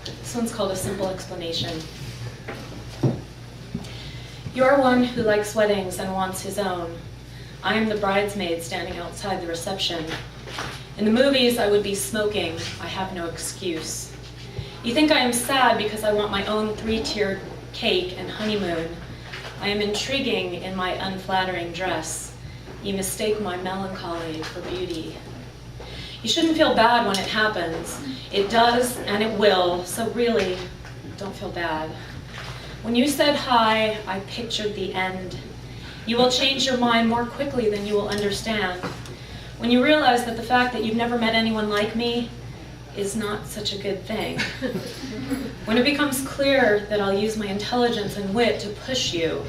This one's called A Simple Explanation. You are one who likes weddings and wants his own. I am the bridesmaid standing outside the reception. In the movies, I would be smoking. I have no excuse. You think I am sad because I want my own 3-tiered cake and honeymoon. I am intriguing in my unflattering dress. You mistake my melancholy for beauty. You shouldn't feel bad when it happens. It does and it will, so really, don't feel bad. When you said hi, I pictured the end. You will change your mind more quickly than you will understand. When you realize that the fact that you've never met anyone like me is not such a good thing. When it becomes clear that I'll use my intelligence and wit to push you,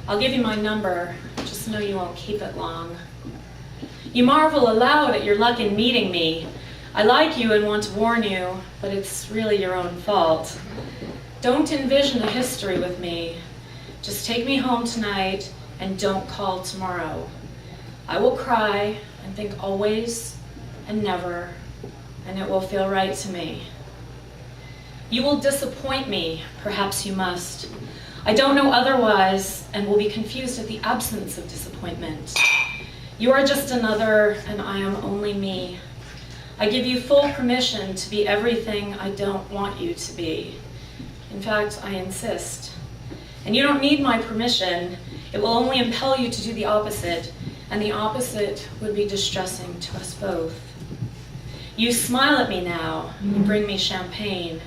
I'll give you my number, just know you won't keep it long. You marvel aloud at your luck in meeting me. I like you and want to warn you, but it's really your own fault. Don't envision a history with me. Just take me home tonight and don't call tomorrow. I will cry and think always and never, and it will feel right to me. You will disappoint me, perhaps you must. I don't know otherwise and will be confused at the absence of disappointment. You are just another and I am only me. I give you full permission to be everything I don't want you to be. In fact, I insist. And you don't need my permission. It will only impel you to do the opposite, and the opposite would be distressing to us both. You smile at me now. You bring me champagne.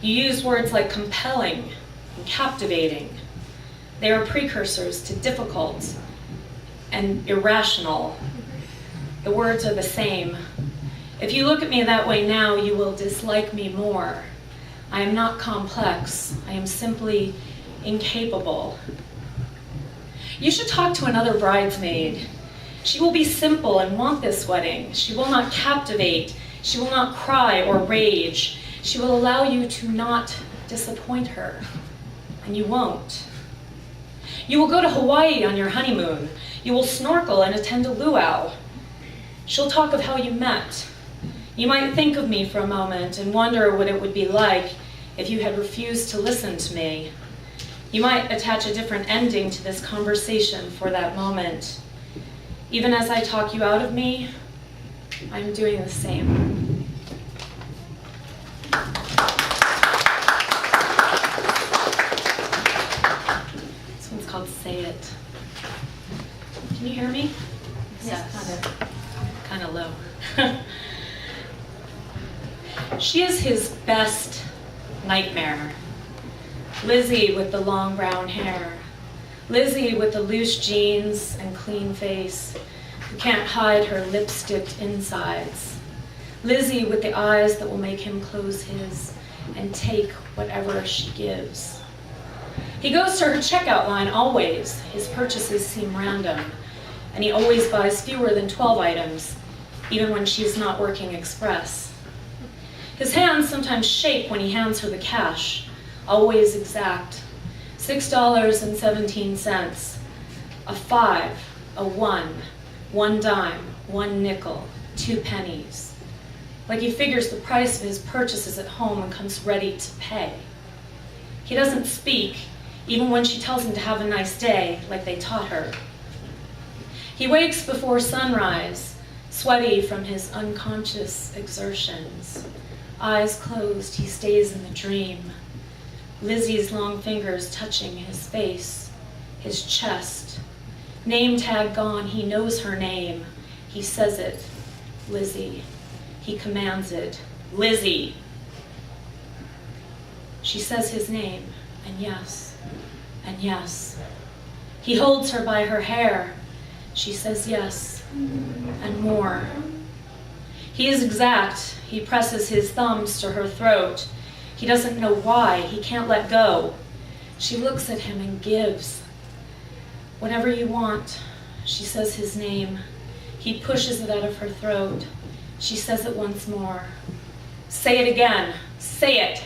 You use words like compelling and captivating. They are precursors to difficult and irrational. The words are the same. If you look at me that way now, you will dislike me more. I am not complex. I am simply incapable. You should talk to another bridesmaid. She will be simple and want this wedding. She will not captivate. She will not cry or rage. She will allow you to not disappoint her, and you won't. You will go to Hawaii on your honeymoon. You will snorkel and attend a luau. She'll talk of how you met. You might think of me for a moment and wonder what it would be like if you had refused to listen to me. You might attach a different ending to this conversation for that moment. Even as I talk you out of me, I'm doing the same. This one's called Say It. Can you hear me? Yes. Kind of low. She is his best nightmare. Lizzie with the long brown hair. Lizzie with the loose jeans and clean face, who can't hide her lipsticked insides. Lizzie with the eyes that will make him close his and take whatever she gives. He goes to her checkout line always. His purchases seem random, and he always buys fewer than 12 items, even when she's not working express. His hands sometimes shake when he hands her the cash, always exact. $6.17, a 5, a 1, 1 dime, 1 nickel, 2 pennies. Like he figures the price of his purchases at home and comes ready to pay. He doesn't speak, even when she tells him to have a nice day, like they taught her. He wakes before sunrise, sweaty from his unconscious exertions. Eyes closed, he stays in the dream. Lizzie's long fingers touching his face, his chest. Name tag gone, he knows her name. He says it, Lizzie. He commands it, Lizzie. She says his name, and yes, and yes. He holds her by her hair. She says yes, and more. He is exact. He presses his thumbs to her throat. He doesn't know why. He can't let go. She looks at him and gives. Whatever you want. She says his name. He pushes it out of her throat. She says it once more. Say it again. Say it.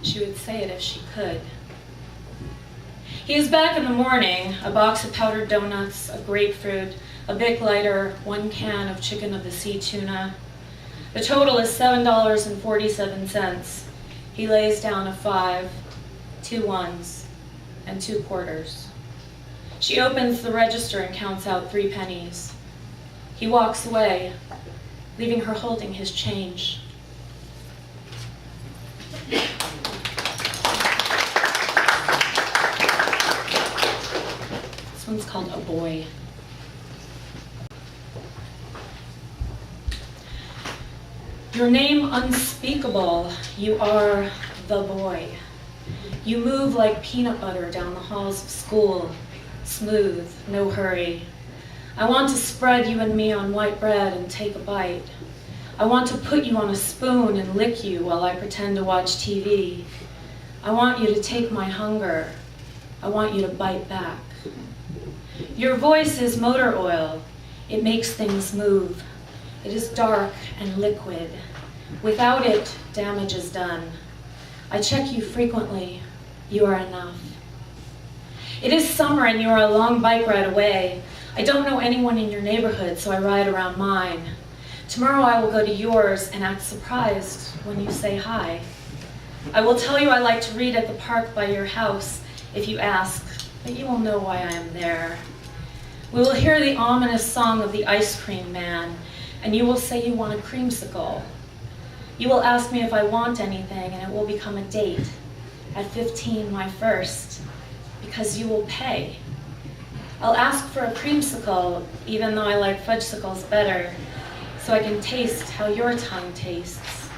She would say it if she could. He is back in the morning, a box of powdered donuts, a grapefruit, a Bic lighter, 1 can of chicken of the sea tuna. The total is $7.47. He lays down a 5, 2 ones, and 2 quarters. She opens the register and counts out 3 pennies. He walks away, leaving her holding his change. This one's called A Boy. Your name unspeakable, you are the boy. You move like peanut butter down the halls of school, smooth, no hurry. I want to spread you and me on white bread and take a bite. I want to put you on a spoon and lick you while I pretend to watch TV. I want you to take my hunger. I want you to bite back. Your voice is motor oil. It makes things move. It is dark and liquid. Without it, damage is done. I check you frequently. You are enough. It is summer and you are a long bike ride away. I don't know anyone in your neighborhood, so I ride around mine. Tomorrow I will go to yours and act surprised when you say hi. I will tell you I like to read at the park by your house if you ask, but you will know why I am there. We will hear the ominous song of the ice cream man, and you will say you want a creamsicle. You will ask me if I want anything, and it will become a date. At 15, my first, because you will pay. I'll ask for a creamsicle, even though I like fudgesicles better, so I can taste how your tongue tastes.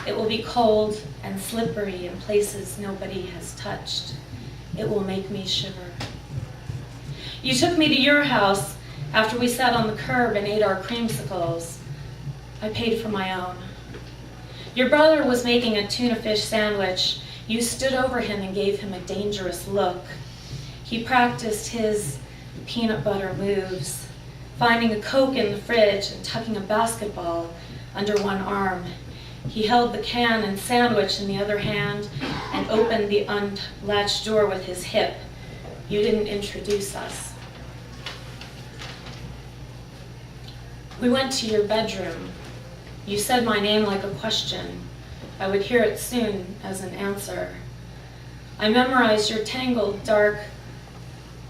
It will be cold and slippery in places nobody has touched. It will make me shiver. You took me to your house after we sat on the curb and ate our creamsicles. I paid for my own. Your brother was making a tuna fish sandwich. You stood over him and gave him a dangerous look. He practiced his peanut butter moves, finding a Coke in the fridge and tucking a basketball under one arm. He held the can and sandwich in the other hand and opened the unlatched door with his hip. You didn't introduce us. We went to your bedroom. You said my name like a question. I would hear it soon as an answer. I memorized your tangled, dark,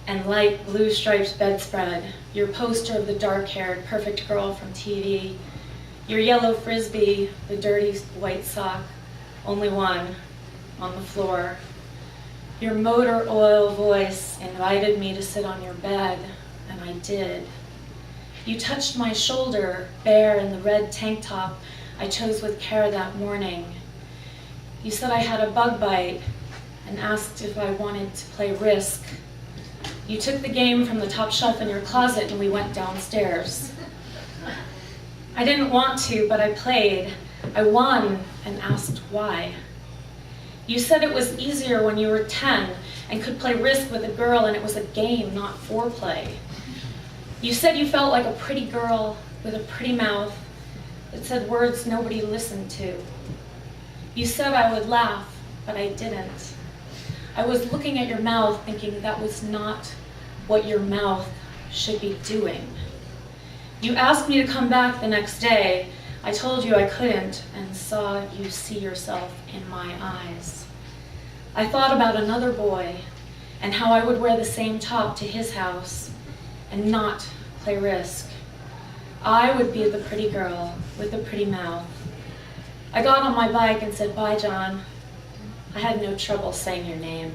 and light blue striped bedspread, your poster of the dark-haired, perfect girl from TV, your yellow frisbee, the dirty white sock, only one, on the floor. Your motor oil voice invited me to sit on your bed, and I did. You touched my shoulder, bare in the red tank top I chose with care that morning. You said I had a bug bite and asked if I wanted to play Risk. You took the game from the top shelf in your closet and we went downstairs. I didn't want to, but I played. I won and asked why. You said it was easier when you were 10 and could play Risk with a girl and it was a game, not foreplay. You said you felt like a pretty girl with a pretty mouth that said words nobody listened to. You said I would laugh, but I didn't. I was looking at your mouth thinking that was not what your mouth should be doing. You asked me to come back the next day. I told you I couldn't and saw you see yourself in my eyes. I thought about another boy and how I would wear the same top to his house and not play Risk. I would be the pretty girl with the pretty mouth. I got on my bike and said, "Bye, John." I had no trouble saying your name.